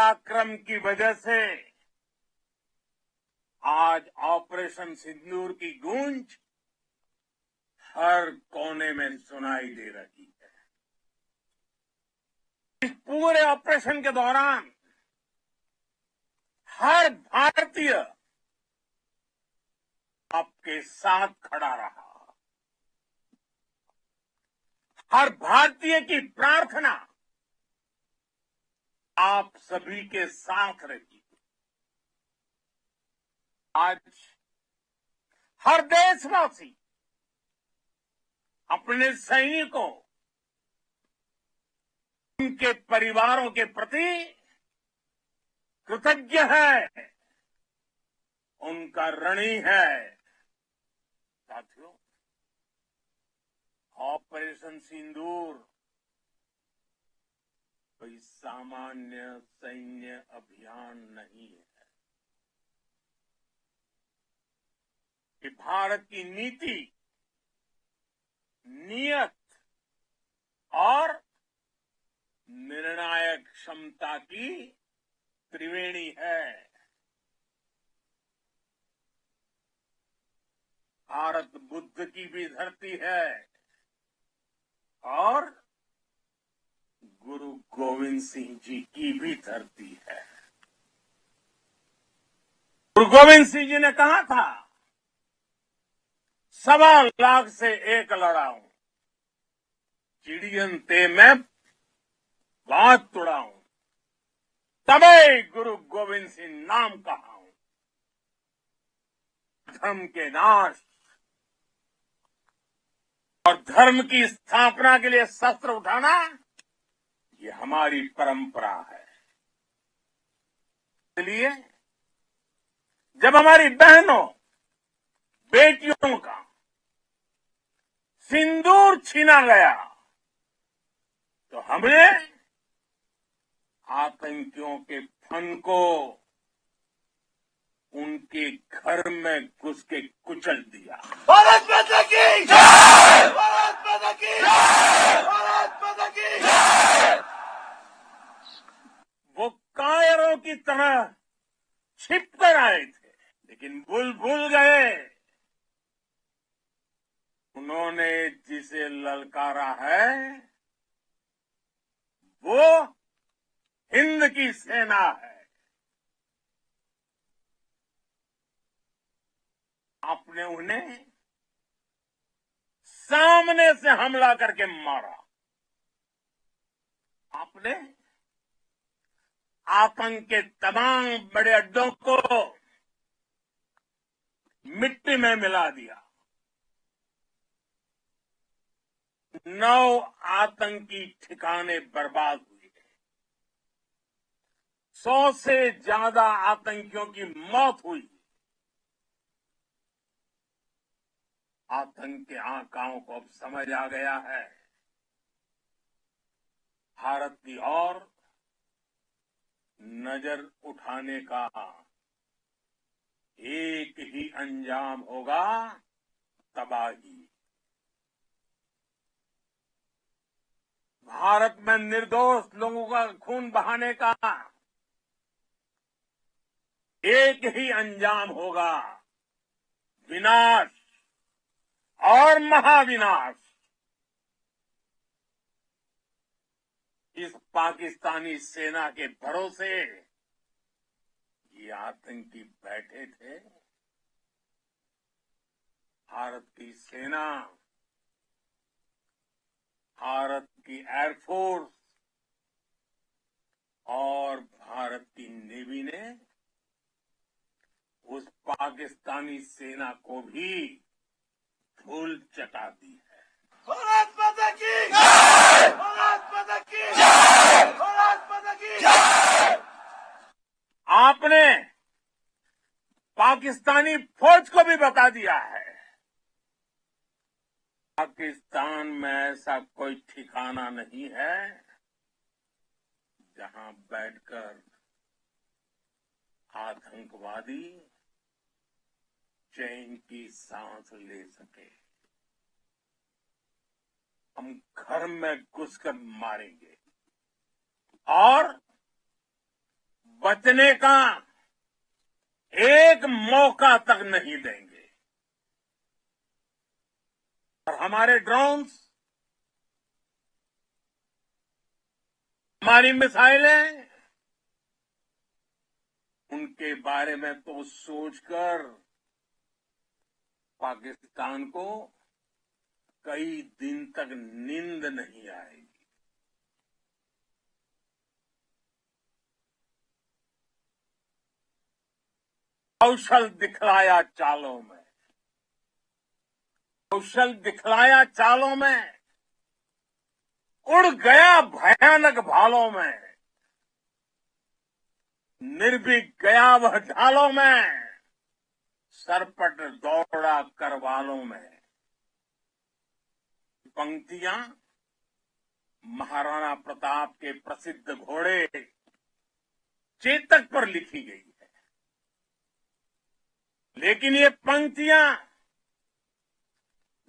पराक्रम की वजह से आज ऑपरेशन सिंदूर की गूंज हर कोने में सुनाई दे रही है। इस पूरे ऑपरेशन के दौरान हर भारतीय आपके साथ खड़ा रहा। हर भारतीय की प्रार्थना आप सभी के साथ रही। आज हर देशवासी अपने सैनिकों, उनके परिवारों के प्रति कृतज्ञ है, उनका ऋणी है। साथियों, ऑपरेशन सिंदूर कोई सामान्य सैन्य अभियान नहीं है। कि भारत की नीति, नियत और निर्णायक क्षमता की त्रिवेणी है। भारत बुद्ध की भी धरती है और गुरु गोविंद सिंह जी की भी धरती है। गुरु गोविंद सिंह जी ने कहा था, 1.25 से एक लड़ाऊं, चिड़ियन ते मैं बात तुड़ाऊं, तबे गुरु गोविंद सिंह नाम कहाऊं। धर्म के नाश और धर्म की स्थापना के लिए शस्त्र उठाना, ये हमारी परंपरा है। इसलिए जब हमारी बहनों, बेटियों का सिंदूर छीना गया, तो हमने आतंकियों के फन को उनके घर में घुस के कुचल दिया। भारत माता की जय! भारत माता की जय! भारत माता की जय! वो कायरों की तरह छिप कर आए थे, लेकिन भूल गए उन्होंने जिसे ललकारा है वो हिंद की सेना है। आपने उन्हें सामने से हमला करके मारा। आपने आतंक के तमाम बड़े अड्डों को मिट्टी में मिला दिया। 9 आतंकी ठिकाने बर्बाद हुए। 100 से ज्यादा आतंकियों की मौत हुई। आतंक के आकाओं को अब समझ आ गया है, भारत की ओर नजर उठाने का एक ही अंजाम होगा, तबाही। भारत में निर्दोष लोगों का खून बहाने का एक ही अंजाम होगा, विनाश और महाविनाश। इस पाकिस्तानी सेना के भरोसे ये आतंकी बैठे थे। भारत की सेना, भारत की एयरफोर्स और भारत की नेवी ने उस पाकिस्तानी सेना को भी धूल चटा दी है। भारत माता की जय! भारत माता की जय! भारत माता की जय! आपने पाकिस्तानी फौज को भी बता दिया है, पाकिस्तान में ऐसा कोई ठिकाना नहीं है जहां बैठकर आतंकवादी चैन की सांस ले सके। हम घर में घुसकर मारेंगे और बचने का एक मौका तक नहीं देंगे। और हमारे ड्रोन्स, हमारी मिसाइलें, उनके बारे में तो सोचकर पाकिस्तान को कई दिन तक नींद नहीं आएगी। कौशल दिखलाया चालों में, कौशल दिखलाया चालों में, उड़ गया भयानक भालों में, निर्भीक गया वह ढालों में, सरपट दौड़ा करवालों में। पंक्तियां महाराणा प्रताप के प्रसिद्ध घोड़े चेतक पर लिखी गई है, लेकिन ये पंक्तियां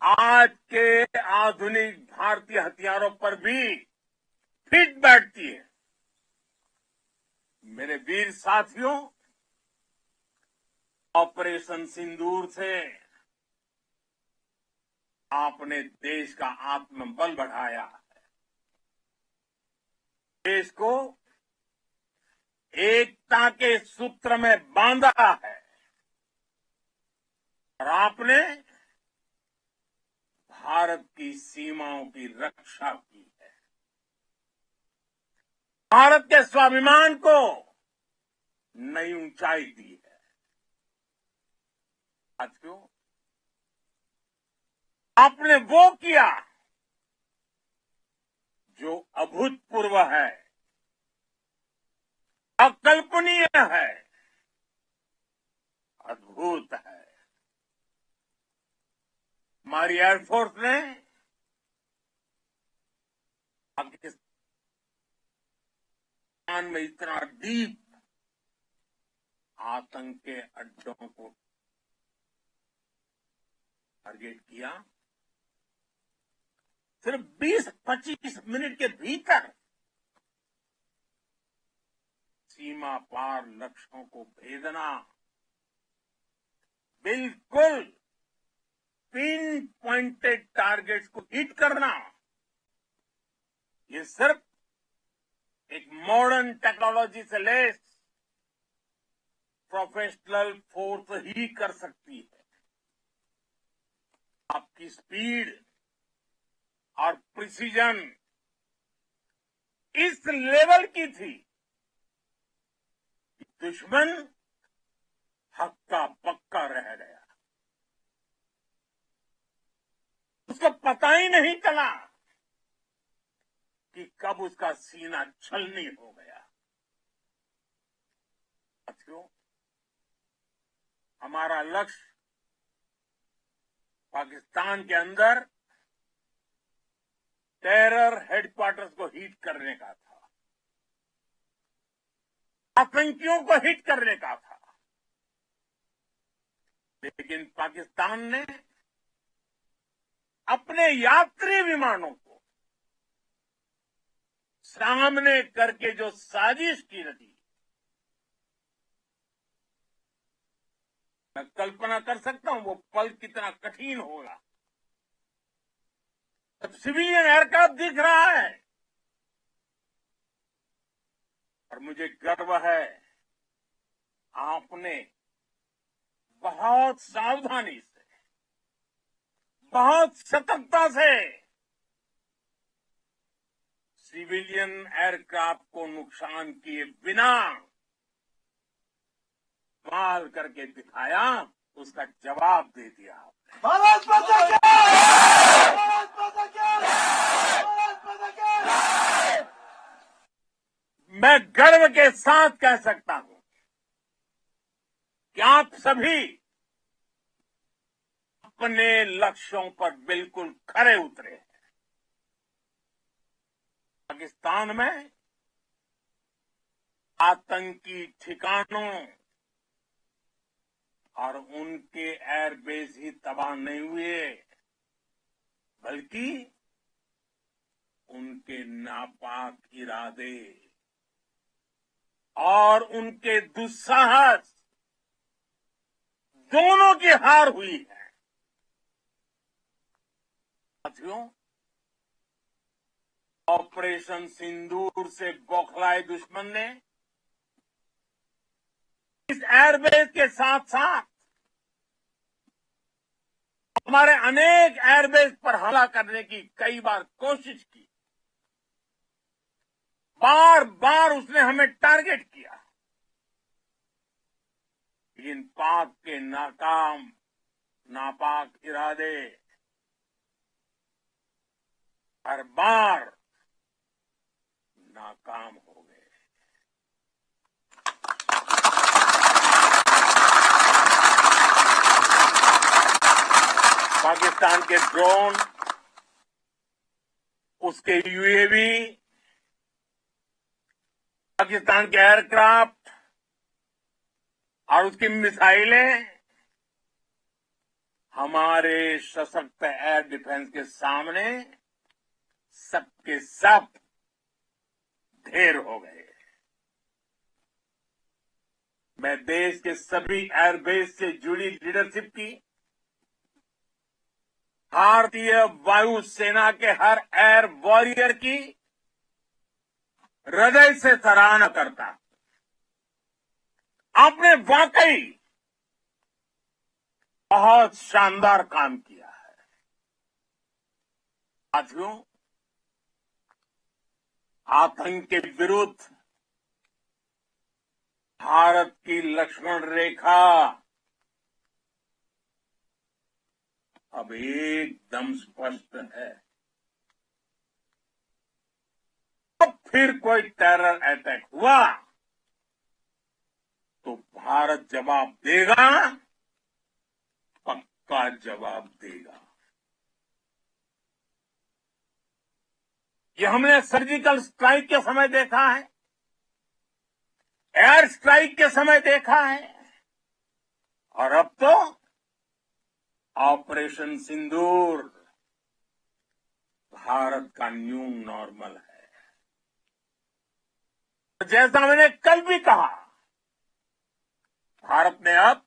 आज के आधुनिक भारतीय हथियारों पर भी फिट बैठती है। मेरे वीर साथियों, ऑपरेशन सिंदूर से आपने देश का आत्मबल बढ़ाया है, देश को एकता के सूत्र में बांधा है, और आपने भारत की सीमाओं की रक्षा की है, भारत के स्वाभिमान को नई ऊंचाई दी है। साथियों, आपने वो किया जो अभूतपूर्व है, अकल्पनीय है, अद्भुत है। हमारी एयरफोर्स ने पाकिस्तान में इतना डीप आतंक के अड्डों को टारगेट किया, सिर्फ 20-25 मिनट के भीतर सीमा पार लक्ष्यों को भेदना, बिल्कुल पिन पॉइंटेड टारगेट्स को हिट करना, ये सिर्फ एक मॉडर्न टेक्नोलॉजी से लेस प्रोफेशनल फोर्स ही कर सकती है। आपकी स्पीड और प्रिसीजन इस लेवल की थी कि दुश्मन हक्का पक्का रह गया, उसको पता ही नहीं चला कि कब उसका सीना छलनी हो गया। साथियों, हमारा लक्ष्य पाकिस्तान के अंदर टेरर हेडक्वार्टर्स को हिट करने का था, आतंकियों को हिट करने का था, लेकिन पाकिस्तान ने अपने यात्री विमानों को सामने करके जो साजिश की रही, मैं कल्पना कर सकता हूं वो पल कितना कठिन होगा। अब सिविलियन एयरक्राफ्ट दिख रहा है और मुझे गर्व है, आपने बहुत सावधानी से, बहुत सतर्कता से सिविलियन एयरक्राफ्ट को नुकसान किए बिना माल करके दिखाया, उसका जवाब दे दिया आपने। भारत माता की जय! भारत माता की जय! भारत माता की जय! मैं गर्व के साथ कह सकता हूं कि आप सभी अपने लक्ष्यों पर बिल्कुल खरे उतरे हैं। पाकिस्तान में आतंकी ठिकानों और उनके एयरबेस ही तबाह नहीं हुए, बल्कि उनके नापाक इरादे और उनके दुस्साहस दोनों की हार हुई है। साथियों, ऑपरेशन सिंदूर से बौखलाए दुश्मन ने इस एयरबेस के साथ साथ हमारे अनेक एयरबेस पर हमला करने की कई बार कोशिश की। बार बार उसने हमें टारगेट किया, लेकिन पाक के नापाक इरादे हर बार नाकाम हो गए। पाकिस्तान के ड्रोन, उसके यूएवी, पाकिस्तान के एयरक्राफ्ट और उसकी मिसाइलें हमारे सशक्त एयर डिफेंस के सामने सबके सब ढेर हो गए। मैं देश के सभी एयरबेस से जुड़ी लीडरशिप की, भारतीय वायुसेना के हर एयर वॉरियर की हृदय से सराहना करता। आपने वाकई बहुत शानदार काम किया है। साथियों, आतंक के विरुद्ध भारत की लक्ष्मण रेखा अब एकदम स्पष्ट है। अब फिर कोई टेरर अटैक हुआ तो भारत जवाब देगा, पक्का जवाब देगा। ये हमने सर्जिकल स्ट्राइक के समय देखा है, एयर स्ट्राइक के समय देखा है, और अब तो ऑपरेशन सिंदूर भारत का न्यू नॉर्मल है। जैसा मैंने कल भी कहा, भारत ने अब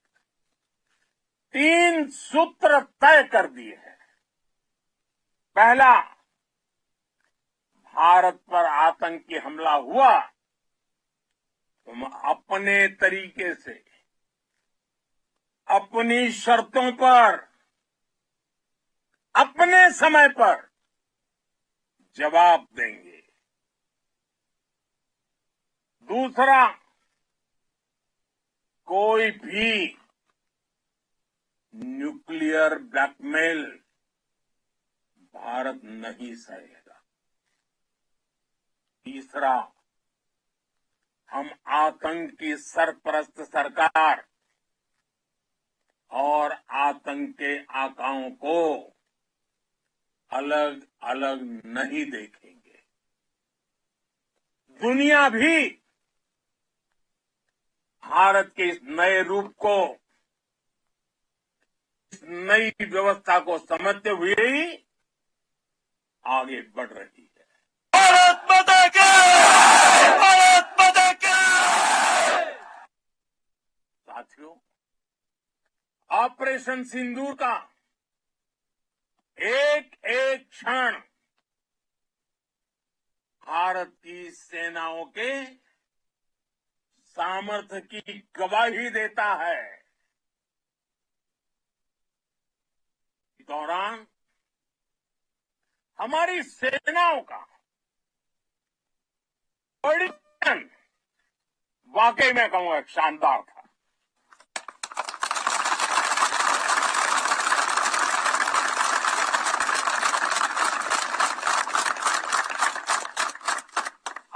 3 सूत्र तय कर दिए हैं। पहला, भारत पर आतंकी हमला हुआ तो हम अपने तरीके से, अपनी शर्तों पर, अपने समय पर जवाब देंगे। दूसरा, कोई भी न्यूक्लियर ब्लैकमेल भारत नहीं सहेगा। तीसरा, हम आतंक की सरपरस्त सरकार और आतंक के आकाओं को अलग अलग नहीं देखेंगे। दुनिया भी भारत के इस नए रूप को, इस नई व्यवस्था को समझते हुए ही आगे बढ़ रही है। भारत माता की! भारत माता की! साथियों, ऑपरेशन सिंदूर का एक एक क्षण भारत की सेनाओं के सामर्थ्य की गवाही देता है। इस दौरान हमारी सेनाओं का ऑडिशन वाकई में कहूंगा शानदार था।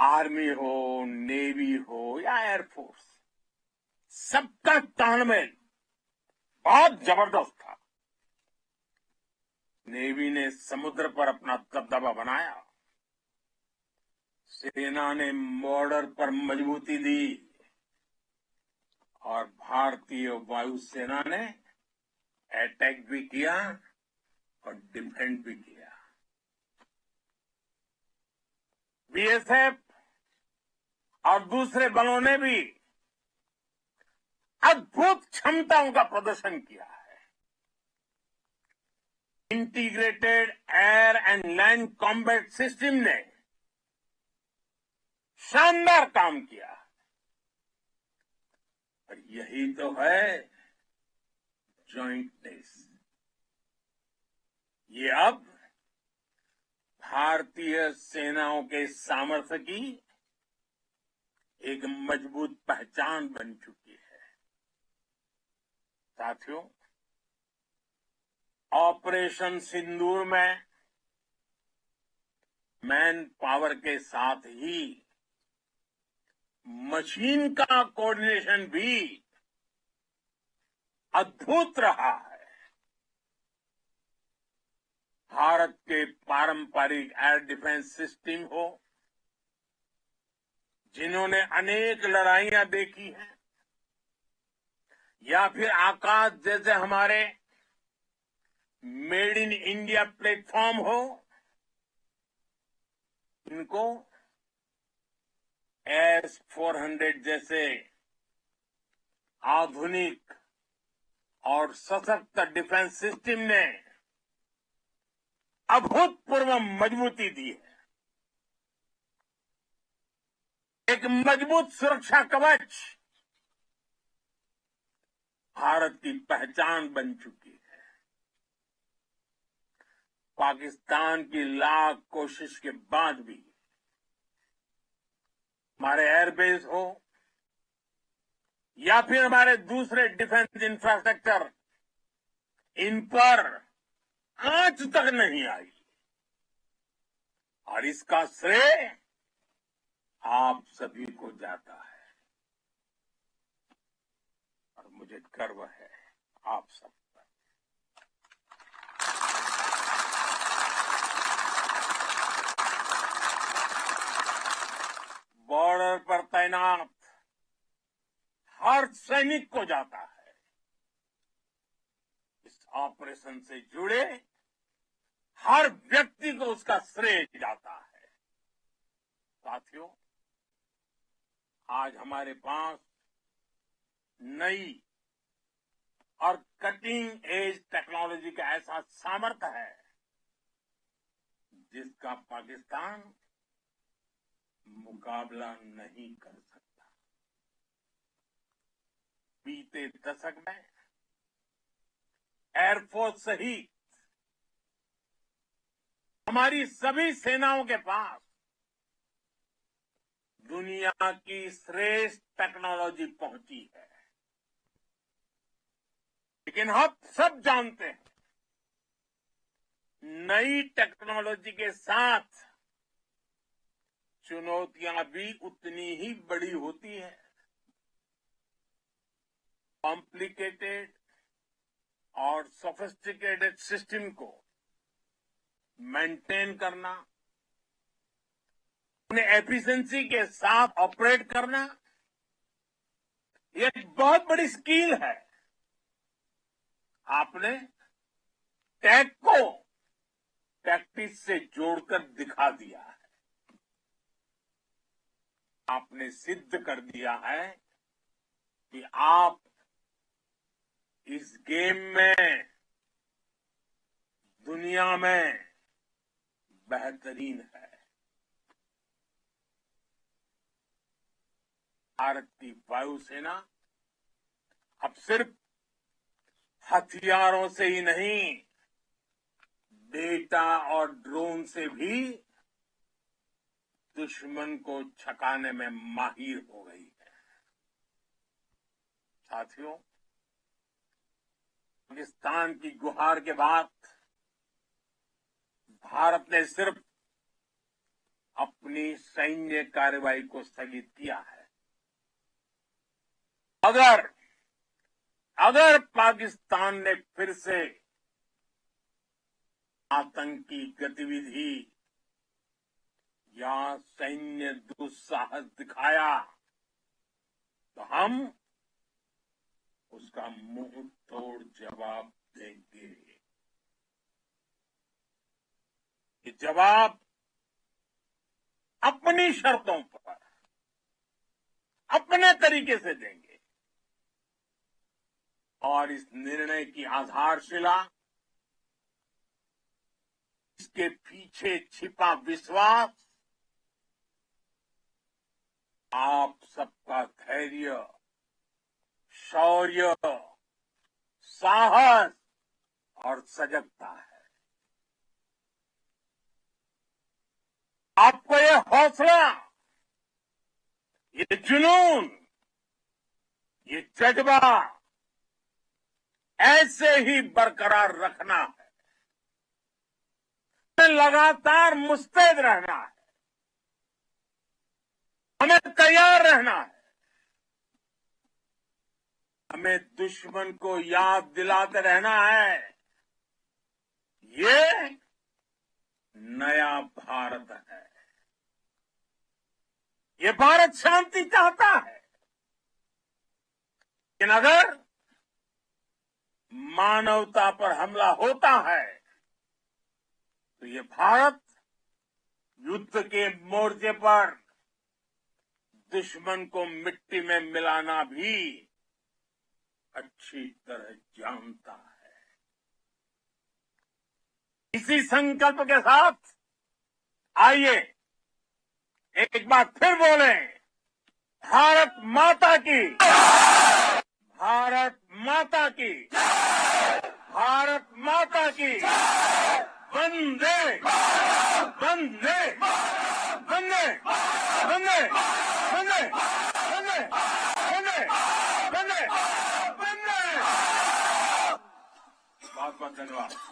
आर्मी हो, नेवी हो या एयरफोर्स, सबका तालमेल बहुत जबरदस्त था। नेवी ने समुद्र पर अपना दबदबा बनाया, सेना ने बॉर्डर पर मजबूती दी और भारतीय वायुसेना ने अटैक भी किया और डिफेंड भी किया। बीएसएफ और दूसरे बलों ने भी अद्भुत क्षमताओं का प्रदर्शन किया है। Integrated air and land combat system ने शानदार काम किया और यही तो है जॉइंटनेस। ये अब भारतीय सेनाओं के सामर्थ्य की एक मजबूत पहचान बन चुकी है। साथियों, ऑपरेशन सिंदूर में मैन पावर के साथ ही मशीन का कोऑर्डिनेशन भी अद्भुत रहा है। भारत के पारंपरिक एयर डिफेंस सिस्टम हो, जिन्होंने अनेक लड़ाइयां देखी हैं, या फिर आकाश जैसे हमारे मेड इन इंडिया प्लेटफॉर्म हो, इनको S-400 जैसे आधुनिक और सशक्त डिफेंस सिस्टम ने अभूतपूर्व मजबूती दी है। एक मजबूत सुरक्षा कवच भारत की पहचान बन चुकी है। पाकिस्तान की लाख कोशिश के बाद भी हमारे एयरबेस हो या फिर हमारे दूसरे डिफेंस इंफ्रास्ट्रक्चर, इन पर आंच तक नहीं आई और इसका श्रेय आप सभी को जाता है और मुझे गर्व है आप सब पर। बॉर्डर पर तैनात हर सैनिक को जाता है। इस ऑपरेशन से जुड़े हर व्यक्ति को उसका श्रेय जाता है। साथियों, आज हमारे पास नई और कटिंग एज टेक्नोलॉजी का ऐसा सामर्थ्य है जिसका पाकिस्तान मुकाबला नहीं कर सकता। बीते दशक में एयरफोर्स सहित हमारी सभी सेनाओं के पास दुनिया की श्रेष्ठ टेक्नोलॉजी पहुंची है। लेकिन हम सब जानते हैं, नई टेक्नोलॉजी के साथ चुनौतियां भी उतनी ही बड़ी होती हैं। कॉम्प्लिकेटेड और सोफिस्टिकेटेड सिस्टम को मेंटेन करना, उन्हें एफिशिएंसी के साथ ऑपरेट करना, ये एक बहुत बड़ी स्किल है। आपने टेक को प्रैक्टिस से जोड़कर दिखा दिया है। आपने सिद्ध कर दिया है कि आप इस गेम में दुनिया में बेहतरीन है। भारत की वायुसेना अब सिर्फ हथियारों से ही नहीं, डेटा और ड्रोन से भी दुश्मन को छकाने में माहिर हो गई है। साथियों, पाकिस्तान की गुहार के बाद भारत ने सिर्फ अपनी सैन्य कार्रवाई को स्थगित किया है। अगर पाकिस्तान ने फिर से आतंकी गतिविधि या सैन्य दुस्साहस दिखाया तो हम उसका मुंह तोड़ जवाब देंगे। ये जवाब अपनी शर्तों पर अपने तरीके से देंगे और इस निर्णय की आधारशिला इसके पीछे छिपा विश्वास आप सबका धैर्य, शौर्य, साहस और सजगता है। आपको ये हौसला, ये जुनून, ये जज्बा ऐसे ही बरकरार रखना है। हमें लगातार मुस्तैद रहना है, हमें तैयार रहना है, हमें दुश्मन को याद दिलाते रहना है, ये नया भारत है। ये भारत शांति चाहता है, लेकिन अगर मानवता पर हमला होता है तो ये भारत युद्ध के मोर्चे पर दुश्मन को मिट्टी में मिलाना भी अच्छी तरह जानता है। इसी संकल्प के साथ आइए एक बार फिर बोले, भारत माता की, भारत माता की, भारत माता की, वंदे वंदे वंदे वंदे वंदे वंदे वंदे वंदे वंदे। बहुत बहुत धन्यवाद।